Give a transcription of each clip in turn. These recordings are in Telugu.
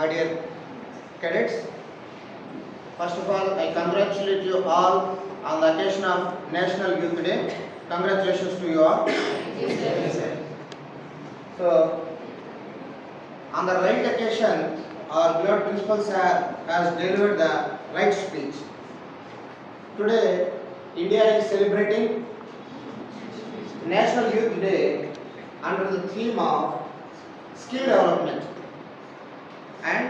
my dear cadets. First of all, I congratulate you all on the occasion of National Youth Day. Congratulations to you all. So, on the right occasion, our beloved principal sir has delivered the right speech. Today, India is celebrating National Youth Day under the theme of skill development, and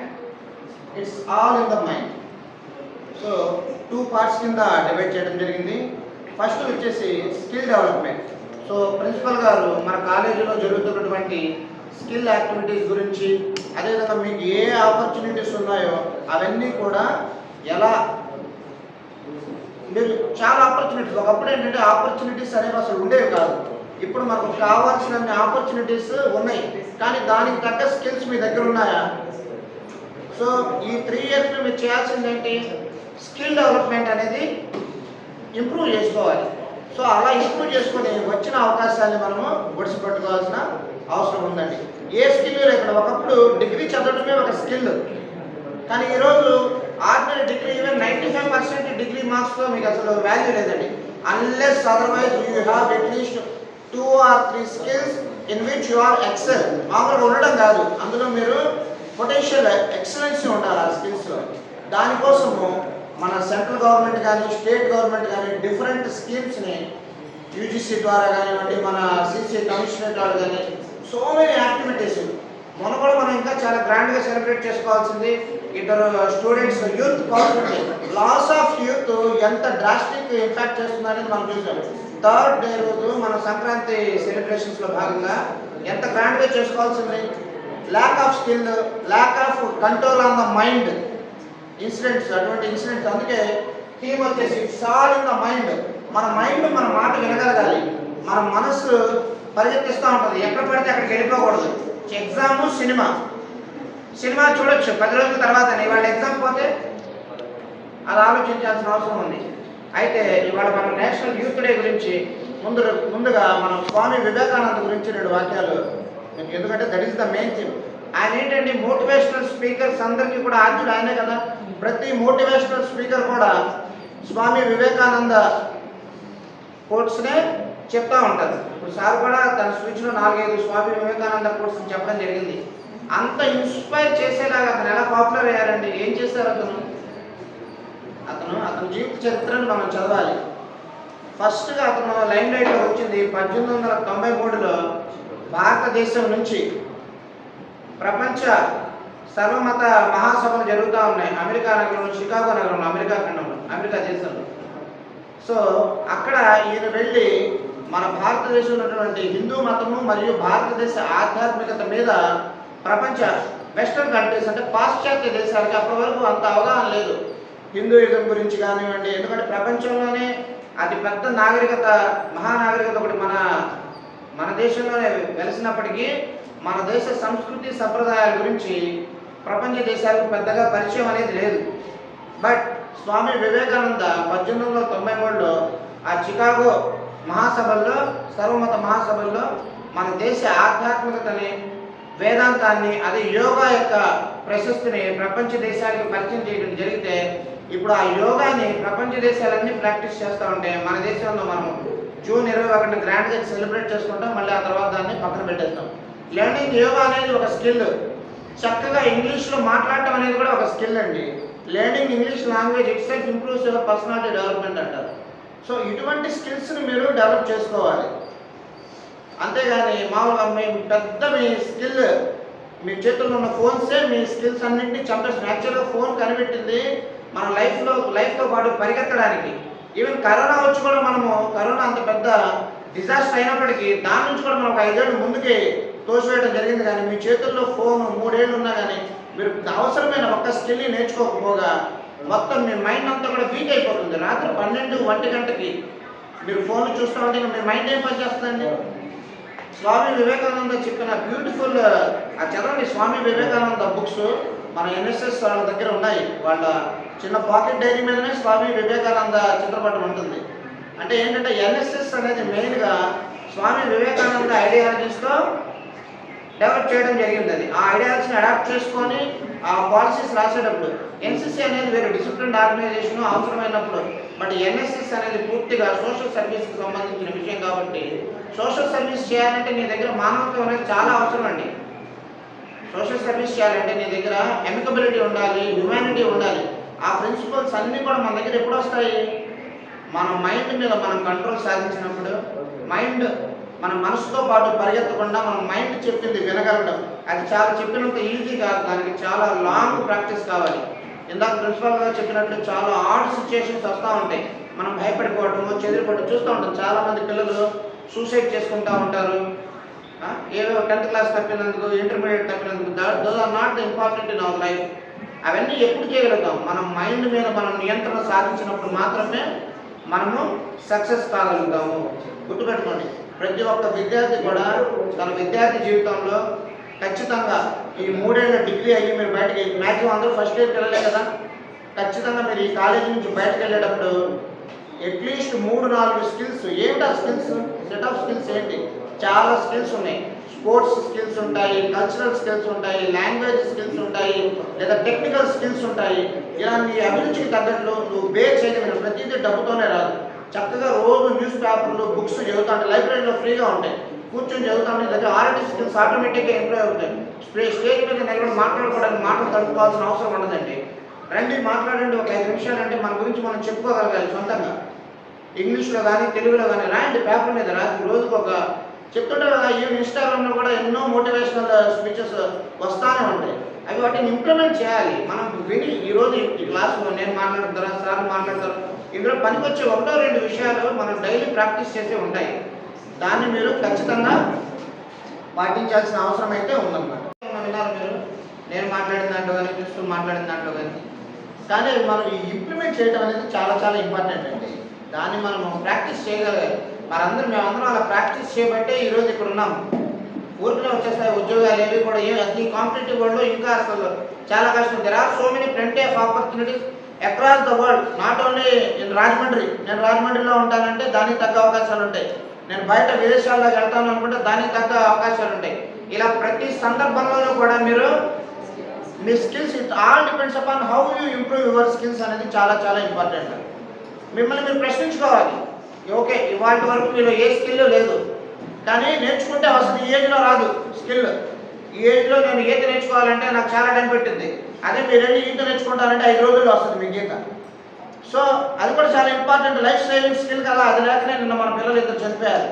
it's all in the mind. So 2 parts కింద డివైడ్ చేయడం జరిగింది. ఫస్ట్ వచ్చేసి స్కిల్ డెవలప్మెంట్. సో ప్రిన్సిపల్ గారు మన కాలేజీలో జరుగుతున్నటువంటి స్కిల్ యాక్టివిటీస్ గురించి, అదేవిధంగా మీకు ఏ ఆపర్చునిటీస్ ఉన్నాయో అవన్నీ కూడా ఎలా మీరు చాలా ఆపర్చునిటీస్, ఒకప్పుడు ఏంటంటే ఆపర్చునిటీస్ అనేవి అసలు ఉండేవి కాదు. ఇప్పుడు మనకు కావాల్సిన ఆపర్చునిటీస్ ఉన్నాయి, కానీ దానికి తగ్గ స్కిల్స్ మీ దగ్గర ఉన్నాయా? సో ఈ 3 years మీరు చేయాల్సింది ఏంటి? స్కిల్ డెవలప్మెంట్ అనేది ఇంప్రూవ్ చేసుకోవాలి. సో అలా ఇంప్రూవ్ చేసుకొని వచ్చిన అవకాశాన్ని మనము ఒడిసిపెట్టుకోవాల్సిన అవసరం ఉందండి. ఏ స్కిల్ ఇక్కడ ఒకప్పుడు డిగ్రీ చదవడమే ఒక స్కిల్, కానీ ఈరోజు ఆర్డినరీ డిగ్రీ ఈవెన్ 95% డిగ్రీ మార్క్స్లో మీకు అసలు వాల్యూ లేదండి. Unless otherwise you have at least 2 or 3 skills in which you are excel. మామూలుగా ఉండడం కాదు, అందులో మీరు పొటెన్షియల్ ఎక్సలెన్సీ ఉండాలి ఆ స్కిల్స్లో. దానికోసము మన సెంట్రల్ గవర్నమెంట్ కానీ స్టేట్ గవర్నమెంట్ కానీ డిఫరెంట్ స్కీమ్స్ని యూజీసీ ద్వారా కానివ్వండి, మన సిసి కమిషనరేట్ వాళ్ళు కానీ సో మెనీ యాక్టివిటీస్. మొన్న కూడా మనం ఇంకా చాలా గ్రాండ్గా సెలబ్రేట్ చేసుకోవాల్సింది. ఇద్దరు students youth polity, loss of youth ఎంత డ్రాస్టిక్ ఇంపాక్ట్ చేస్తుందనేది మనం చూసాం. 3rd డే రోజు మన సంక్రాంతి సెలబ్రేషన్స్లో భాగంగా ఎంత గ్రాండ్గా చేసుకోవాల్సింది. Lack of skill, lack of control on the mind incidents, అటువంటి ఇన్సిడెంట్స్. అందుకే థీమ్ వచ్చేసి it's all in the mind. మన మైండ్ మన మాట వినగలగాలి, మన మనసు పరిగెత్తిస్తూ ఉంటుంది, ఎక్కడ పడితే అక్కడికి వెళ్ళిపోకూడదు. ఎగ్జాము సినిమా చూడొచ్చు 10 రోజుల తర్వాత, ఇవాళ ఎగ్జామ్ పోతే అది ఆలోచించాల్సిన అవసరం ఉంది. అయితే ఇవాళ మనం నేషనల్ యూత్ డే గురించి ముందుగా మనం స్వామి వివేకానంద గురించి 2 వాక్యాలు, ఎందుకంటే that is the main theme. ఆయన ఏంటంటే మోటివేషనల్ స్పీకర్స్ అందరికీ కూడా ఆద్యుడు ఆయనే కదా. ప్రతి మోటివేషనల్ స్పీకర్ కూడా స్వామి వివేకానంద కోట్స్నే చెప్తా ఉంటారు. ఇప్పుడు సార్ కూడా తన స్పీచ్లో 4-5 స్వామి వివేకానంద కోట్స్ చెప్పడం జరిగింది. అంత ఇన్స్పైర్ చేసేలాగా అతను ఎలా పాపులర్ అయ్యారండి? ఏం చేశారు అతను జీవిత చరిత్రను మనం చదవాలి. ఫస్ట్గా అతను లైమ్ లైట్లో వచ్చింది 1893లో. భారతదేశం నుంచి ప్రపంచ సర్వమత మహాసభలు జరుగుతూ ఉన్నాయి అమెరికా నగరంలో, షికాగో నగరంలో, అమెరికా ఖండంలో, అమెరికా దేశంలో. సో అక్కడ ఈయన వెళ్ళి మన భారతదేశంలో ఉన్నటువంటి హిందూ మతము మరియు భారతదేశ ఆధ్యాత్మికత మీద ప్రపంచ వెస్టర్న్ కంట్రీస్ అంటే పాశ్చాత్య దేశాలకి అప్పటి వరకు అంత అవగాహన లేదు హిందూయిజం గురించి కానివ్వండి. ఎందుకంటే ప్రపంచంలోనే అతి పెద్ద నాగరికత, మహానాగరికత ఒకటి మన దేశంలోనే వెలిసినప్పటికీ మన దేశ సంస్కృతి సంప్రదాయాల గురించి ప్రపంచ దేశాలకు పెద్దగా పరిచయం అనేది లేదు. బట్ స్వామి వివేకానంద 1893లో ఆ చికాగో మహాసభల్లో, సర్వమత మహాసభల్లో మన దేశ ఆధ్యాత్మికతని, వేదాంతాన్ని, అది యోగా యొక్క ప్రశస్తిని ప్రపంచ దేశాలకు పరిచయం చేయడం జరిగితే, ఇప్పుడు ఆ యోగాని ప్రపంచ దేశాలన్నీ ప్రాక్టీస్ చేస్తూ ఉంటే మన దేశంలో మనం జూన్ 21న గ్రాండ్గా సెలబ్రేట్ చేసుకుంటాం, మళ్ళీ ఆ తర్వాత దాన్ని పక్కన పెట్టేస్తాం. లెర్నింగ్ యోగా అనేది ఒక స్కిల్. చక్కగా ఇంగ్లీష్లో మాట్లాడటం అనేది కూడా ఒక స్కిల్ అండి. Learning English language it self improves your personality development అంటారు. సో ఇటువంటి స్కిల్స్ని మీరు డెవలప్ చేసుకోవాలి. అంతేగాని మామూలుగా మీ స్కిల్, మీ చేతుల్లో ఉన్న ఫోన్సే మీ స్కిల్స్ అన్నింటినీ చంపేస్తుంది. యాక్చువల్గా ఫోన్ కనిపెట్టింది మన లైఫ్తో పాటు పరిగెత్తడానికి. ఈవెన్ కరోనా వచ్చి కూడా కరోనా అంత పెద్ద డిజాస్టర్ అయినప్పటికీ దాని నుంచి కూడా మనం 5 ఏళ్ళు ముందుకే తోసివేయడం జరిగింది. కానీ మీ చేతుల్లో ఫోన్ 3 ఏళ్ళు ఉన్నా కానీ మీరు అవసరమైన ఒక్క స్కిల్ని నేర్చుకోకపోగా మొత్తం మీ మైండ్ అంతా కూడా వీక్ అయిపోతుంది. రాత్రి 12-1 గంటకి మీరు ఫోన్ చూస్తూ ఉంటే మీ మైండ్ ఏం పనిచేస్తుందండి? స్వామి వివేకానంద చెప్పిన బ్యూటిఫుల్ చదవండి. స్వామి వివేకానంద బుక్స్ మన ఎన్ఎస్ఎస్ వాళ్ళ దగ్గర ఉన్నాయి. వాళ్ళ చిన్న పాకెట్ డైరీ మీదనే స్వామి వివేకానంద చిత్రపటం ఉంటుంది. అంటే ఏంటంటే ఎన్ఎస్ఎస్ అనేది మెయిన్గా స్వామి వివేకానంద ఐడియాలజీస్లో డెవలప్ చేయడం జరిగింది. అది ఆ ఐడియాస్ని అడాప్ట్ చేసుకొని ఆ పాలసీస్ రాసేటప్పుడు ఎన్సీసీ అనేది వేరే డిసిప్లిన్ ఆర్గనైజేషన్ అవసరమైనప్పుడు, బట్ ఎన్ఎస్ఎస్ అనేది పూర్తిగా సోషల్ సర్వీస్కి సంబంధించిన విషయం కాబట్టి సోషల్ సర్వీస్ చేయాలంటే నీ దగ్గర మానవత్వం అనేది చాలా అవసరం అండి. సోషల్ సర్వీస్ చేయాలంటే నీ దగ్గర ఎమికబిలిటీ ఉండాలి, హ్యుమానిటీ ఉండాలి. ఆ ప్రిన్సిపల్స్ అన్నీ కూడా మన దగ్గర ఎప్పుడు వస్తాయి? మన మైండ్ మీద మనం కంట్రోల్ సాధించినప్పుడు. మైండ్ మన మనసుతో పాటు పరిగెత్తకుండా మన మైండ్ చెప్పింది వినగలడం, అది చాలా చెప్పినంత ఈజీ కాదు, దానికి చాలా లాంగ్ ప్రాక్టీస్ కావాలి. ఇందాక ప్రిన్సిపల్ గారు చెప్పినట్లు చాలా హార్డ్ సిచ్యుయేషన్స్ వస్తూ ఉంటాయి. మనం భయపడిపోవటము, చెదిరిపోవడం చూస్తూ ఉంటాం. చాలామంది పిల్లలు సూసైడ్ చేసుకుంటూ ఉంటారు. ఏదో 10th క్లాస్ తప్పినందుకు, ఇంటర్మీడియట్ తప్పినందుకు. Those are not important in our life. అవన్నీ ఎప్పుడు చేయగలుగుతాం? మనం మైండ్ మీద మనం నియంత్రణ సాధించినప్పుడు మాత్రమే మనము సక్సెస్ కాగలుగుతాము. గుర్తుపెట్టుకోండి, ప్రతి ఒక్క విద్యార్థి కూడా తన విద్యార్థి జీవితంలో ఖచ్చితంగా ఈ 3 ఏళ్ళ డిగ్రీ అయ్యి మీరు బయటకి, మ్యాక్సిమం అందరూ ఫస్ట్ ఇయర్కి వెళ్ళలే కదా, ఖచ్చితంగా మీరు ఈ కాలేజీ నుంచి బయటకు వెళ్ళేటప్పుడు అట్లీస్ట్ 3-4 స్కిల్స్. ఏమిటా స్కిల్స్? సెట్ ఆఫ్ స్కిల్స్ ఏంటి? చాలా స్కిల్స్ ఉన్నాయి. స్పోర్ట్స్ స్కిల్స్ ఉంటాయి, కల్చరల్ స్కిల్స్ ఉంటాయి, లాంగ్వేజ్ స్కిల్స్ ఉంటాయి, లేదా టెక్నికల్ స్కిల్స్ ఉంటాయి. ఇలా నీ అభిరుచికి తగ్గట్లు నువ్వు బేర్ చేయగలిగిన ప్రతిదీ డబ్బుతోనే రాదు. చక్కగా రోజు న్యూస్ పేపర్లు, బుక్స్ చదువుతా ఉంటే లైబ్రరీలో ఫ్రీగా ఉంటాయి, కూర్చొని చదువుతా ఉంటే దగ్గర ఆర్టీ స్కిల్స్ ఆటోమేటిక్గా ఇంప్రూవ్ అవుతాయి. స్టేజ్ మీద నిలబడి మాట్లాడుకోవడానికి మాటలు తడుపుకోవాల్సిన అవసరం ఉండదండి. రండి మాట్లాడండి, ఒక 5 నిమిషాలు అంటే మన గురించి మనం చెప్పుకోగలగాలి సొంతంగా. ఇంగ్లీష్లో కానీ తెలుగులో కానీ రాయండి, పేపర్ మీద రాసి రోజుకు ఒక చెప్తుంటారు కదా. ఈవెన్ ఇన్స్టాగ్రామ్లో కూడా ఎన్నో మోటివేషనల్ స్పీచెస్ వస్తూనే ఉంటాయి. అవి వాటిని ఇంప్లిమెంట్ చేయాలి. మనం విని ఈరోజు ఈ క్లాస్లో నేను మాట్లాడతారా, సార్ మాట్లాడతారు, ఇందులో పనికొచ్చే 1-2 విషయాలు మనం డైలీ ప్రాక్టీస్ చేసే ఉంటాయి. దాన్ని మీరు ఖచ్చితంగా పాటించాల్సిన అవసరం అయితే ఉందన్నమాట. విన్నారు మీరు నేను మాట్లాడిన దాంట్లో కానీ, క్రిస్టల్ మాట్లాడిన దాంట్లో కానీ మనం ఈ ఇంప్లిమెంట్ చేయడం అనేది చాలా చాలా ఇంపార్టెంట్ అండి. దాన్ని మనం ప్రాక్టీస్ చేయగలగాలి. మేమందరం అలా ప్రాక్టీస్ చేయబట్టే ఈరోజు ఇక్కడ ఉన్నాము. ఊరికనే వచ్చేస్తాయి ఉద్యోగాలు ఏవి కూడా. అసలు ఈ కాంపిటేటివ్ వరల్డ్లో ఇంకా అసలు చాలా కష్టం. There are so many plenty of opportunities across the world, not only in Rajahmundry. నేను రాజమండ్రిలో ఉంటానంటే దానికి తగ్గ అవకాశాలు ఉంటాయి. నేను బయట విదేశాల్లోకి వెళ్తాను అనుకుంటే దానికి తగ్గ అవకాశాలు ఉంటాయి. ఇలా ప్రతి సందర్భంలోనూ కూడా మీరు మీ skills, it all depends upon how you improve your skills అనేది చాలా చాలా ఇంపార్టెంట్. మిమ్మల్ని మీరు ప్రశ్నించుకోవాలి. ఓకే, ఇవాళ వరకు మీలో ఏ స్కిల్ లేదు, కానీ నేర్చుకుంటే వస్తుంది. ఈ ఏజ్లో రాదు స్కిల్. ఈ ఏజ్లో నేను ఈత నేర్చుకోవాలంటే నాకు చాలా టైం పెట్టింది. అదే మీరు వెళ్ళి ఈత నేర్చుకుంటారంటే 5 రోజుల్లో వస్తుంది మీకు ఈత. సో అది కూడా చాలా ఇంపార్టెంట్ లైఫ్ సేవింగ్ స్కిల్ కదా. అది లేకనే నిన్న మన పిల్లలు ఇద్దరు చనిపోయారు.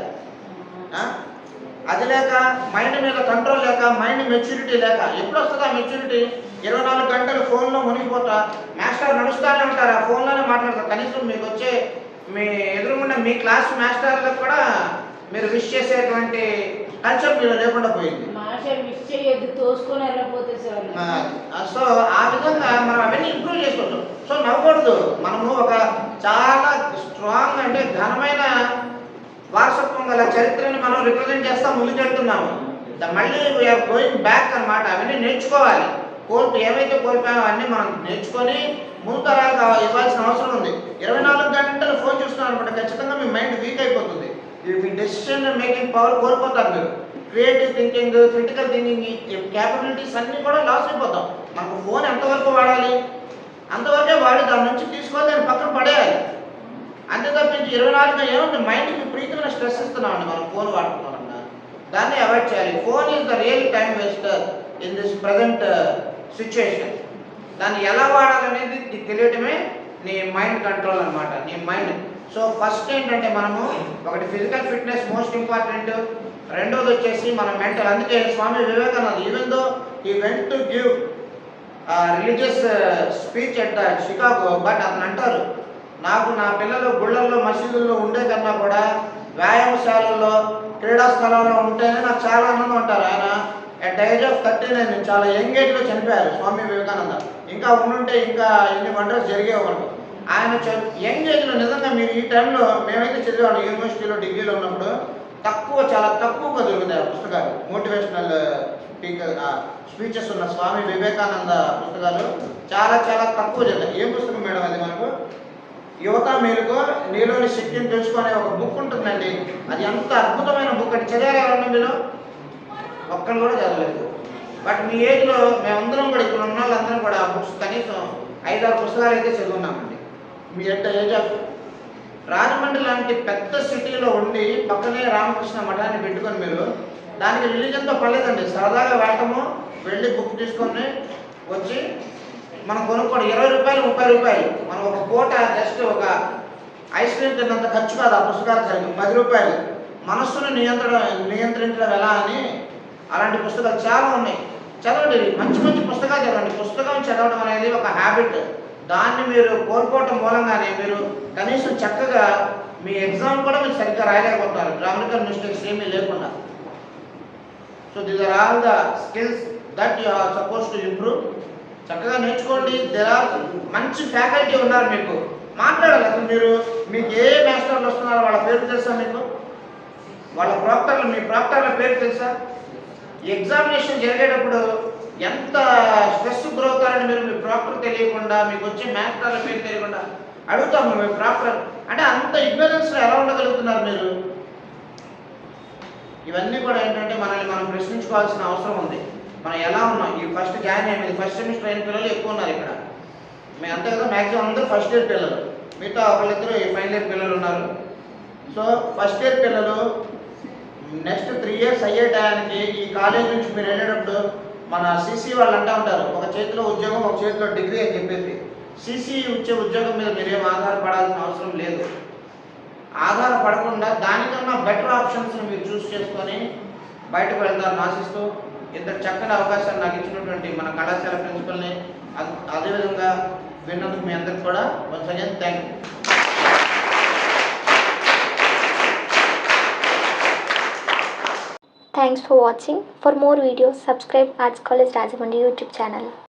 అది లేక, మైండ్ మీద కంట్రోల్ లేక, మైండ్ మెచ్యూరిటీ లేక. ఎప్పుడు వస్తుంది ఆ మెచ్యూరిటీ? 24 గంటలు ఫోన్లో మునిగిపోతా, మాస్టర్ నడుస్తూనే ఉంటారు, ఆ ఫోన్లోనే మాట్లాడతారు. కనీసం మీకు వచ్చే మీ ఎదురుగుండా మీ క్లాస్ మాస్టర్లకు కూడా మీరు విష్ చేసేటువంటి కల్చర్ మీరు లేకుండా పోయింది. సో ఆ విధంగా మనం అవన్నీ ఇంప్రూవ్ చేసుకోవచ్చు. సో నవ్వకూడదు. మనము ఒక చాలా స్ట్రాంగ్ అంటే ఘనమైన వారసత్వం గల చరిత్రని మనం రిప్రజెంట్ చేస్తా ముందుకెళ్తున్నాము. మళ్ళీ వీఆర్ గోయింగ్ బ్యాక్ అనమాట. అవన్నీ నేర్చుకోవాలి. ఏవైతే కోల్పోయామో అన్నీ మనం నేర్చుకొని ముందు తరాలకు ఇవ్వాల్సిన అవసరం ఉంది. 24 గంటలు ఫోన్ చూస్తున్నారు అనుకుంటే ఖచ్చితంగా మీ మైండ్ వీక్ అయిపోతుంది. మీ డెసిషన్ మేకింగ్ పవర్ కోల్పోతారు మీరు. Creative thinking, critical thinking, capabilities అన్నీ కూడా లాస్ అయిపోతాం. మనకు ఫోన్ ఎంతవరకు వాడాలి అంతవరకే వాడి దాని నుంచి తీసుకొని దాన్ని పక్కన పడేయాలి. అంతే తప్పించి 24 ఏమంటే మైండ్కి ప్రీతిమైన స్ట్రెస్ ఇస్తున్నామండి మనం ఫోన్ వాడుతున్నామన్నా. దాన్ని అవాయిడ్ చేయాలి. Phone is the real time వేస్టర్ in this present situation. దాన్ని ఎలా వాడాలనేది తెలియటమే నీ మైండ్ కంట్రోల్ అనమాట, నీ మైండ్. సో ఫస్ట్ ఏంటంటే మనము ఒకటి ఫిజికల్ ఫిట్నెస్ మోస్ట్ ఇంపార్టెంట్. రెండోది వచ్చేసి మన మెంటల్. అందుకే Swami Vivekananda even though he went to give religious speech at Chicago, but అతను అంటారు, నాకు నా పిల్లలు గుళ్ళల్లో మసీదుల్లో ఉండే కన్నా కూడా వ్యాయామశాలల్లో, క్రీడా స్థలాల్లో ఉంటేనే నాకు చాలా ఆనందం అంటారు. ఆయన అట్ ద ఏజ్ ఆఫ్ 39 చాలా యంగ్ ఏజ్లో చనిపోయారు స్వామి వివేకానంద. ఇంకా ఉండుంటే ఇంకా ఎన్ని వండర్స్ జరిగేవాళ్ళు. ఆయన యంగ్ ఏజ్లో నిజంగా మీరు ఈ టైంలో మేమైతే చదివాను యూనివర్సిటీలో డిగ్రీలో ఉన్నప్పుడు చాలా తక్కువగా దొరుకుతాయి ఆ పుస్తకాలు. మోటివేషనల్ స్పీచెస్ ఉన్న స్వామి వివేకానంద పుస్తకాలు చాలా చాలా తక్కువ చదివాయి. ఏం పుస్తకం మేడం అది? మనకు యువత మేలుకో నీలోని శక్తిని తెలుసుకునే ఒక బుక్ ఉంటుందండి. అది ఎంత అద్భుతమైన బుక్ అంటే చదివారు ఎవరన్నా మీరు? ఒక్కరు కూడా చదవలేదు. బట్ మీ ఏజ్లో మేమందరం కూడా ఇక్కడ ఉన్న వాళ్ళందరం కూడా బుక్స్ కనీసం 5-6 పుస్తకాలు అయితే చదువున్నామండి. మీ ఏజ్ ఆఫ్ రాజమండ్రి లాంటి పెద్ద సిటీలో ఉండి పక్కనే రామకృష్ణ మఠాన్ని పెట్టుకొని మీరు దానికి రిలీజన్తో పర్లేదండి, సరదాగా వెళ్ళటము, వెళ్ళి బుక్ తీసుకొని వచ్చి మనం కొనుక్కోండి. 20 రూపాయలు 30 రూపాయలు మనం ఒక పూట జస్ట్ ఒక ఐస్ క్రీమ్ తిన్నంత ఖర్చు కాదు ఆ పుస్తకాలు సరిగ్గా 10 రూపాయలు. మనస్సును నియంత్రించడం ఎలా అని అలాంటి పుస్తకాలు చాలా ఉన్నాయి. చదవండి, మంచి మంచి పుస్తకాలు చదవండి. పుస్తకం చదవడం అనేది ఒక హ్యాబిట్. దాన్ని మీరు కోల్పోవటం మూలంగానే మీరు కనీసం చక్కగా మీ ఎగ్జామ్ కూడా మీరు సరిగ్గా రాయలేకపోతున్నారు, గ్రామటికల్ మిస్టేక్స్ ఏమీ లేకుండా. So these are all the skills that you are suppose to improve. చక్కగా నేర్చుకోండి. దేర్ ఆర్ మంచి ఫ్యాకల్టీ ఉన్నారు, మీకు మాట్లాడాలి. అసలు మీకు ఏ మాస్టర్లు వస్తున్నారో వాళ్ళ పేరు తెలుసా? మీకు వాళ్ళ ప్రాక్టర్లు, మీ ప్రాక్టర్ల పేరు తెలుసా? ఎగ్జామినేషన్ జరిగేటప్పుడు ఎంత స్ట్రెస్ గురవుతారని మీరు మీ ప్రాక్టర్ తెలియకుండా, మీకు వచ్చే మాస్టర్ల పేరు తెలియకుండా అడుగుతాము మీ ప్రాక్టర్ అంటే అంత ఇగ్నరెన్స్లో ఎలా ఉండగలుగుతున్నారు మీరు? ఇవన్నీ కూడా ఏంటంటే మనల్ని మనం ప్రశ్నించుకోవాల్సిన అవసరం ఉంది. మనం ఎలా ఉన్నాం? ఈ ఫస్ట్ జాయిన్ అయ్యేది ఫస్ట్ సెమిస్టర్ అయిన పిల్లలు ఎక్కువ ఉన్నారు ఇక్కడ. మేము అంతే కదా, మ్యాక్సిమం అందరూ ఫస్ట్ ఇయర్ పిల్లలు, మిగతా ఒకళ్ళిద్దరు ఫైనల్ ఇయర్ పిల్లలు ఉన్నారు. సో ఫస్ట్ ఇయర్ పిల్లలు నెక్స్ట్ 3 years అయ్యే టయానికి ఈ కాలేజ్ నుంచి మీరు వెళ్ళేటప్పుడు మన సిసి వాళ్ళు అంటూ ఉంటారు, ఒక చేతిలో ఉద్యోగం ఒక చేతిలో డిగ్రీ అని చెప్పేసి. సిసి వచ్చే ఉద్యోగం మీద మీరేం ఆధారపడాల్సిన అవసరం లేదు. ఆధారపడకుండా దానికన్నా బెటర్ ఆప్షన్స్ని మీరు చూస్ చేసుకొని బయటకు వెళ్తారని ఆశిస్తూ ఇంత చక్కని అవకాశాన్ని నాకు ఇచ్చినటువంటి మన కళాశాల ప్రిన్సిపల్ని, అదేవిధంగా విన్నందుకు మీ అందరికి కూడా once again thank you. Thanks for watching. For more videos, subscribe Arts College Rajahmundry YouTube channel.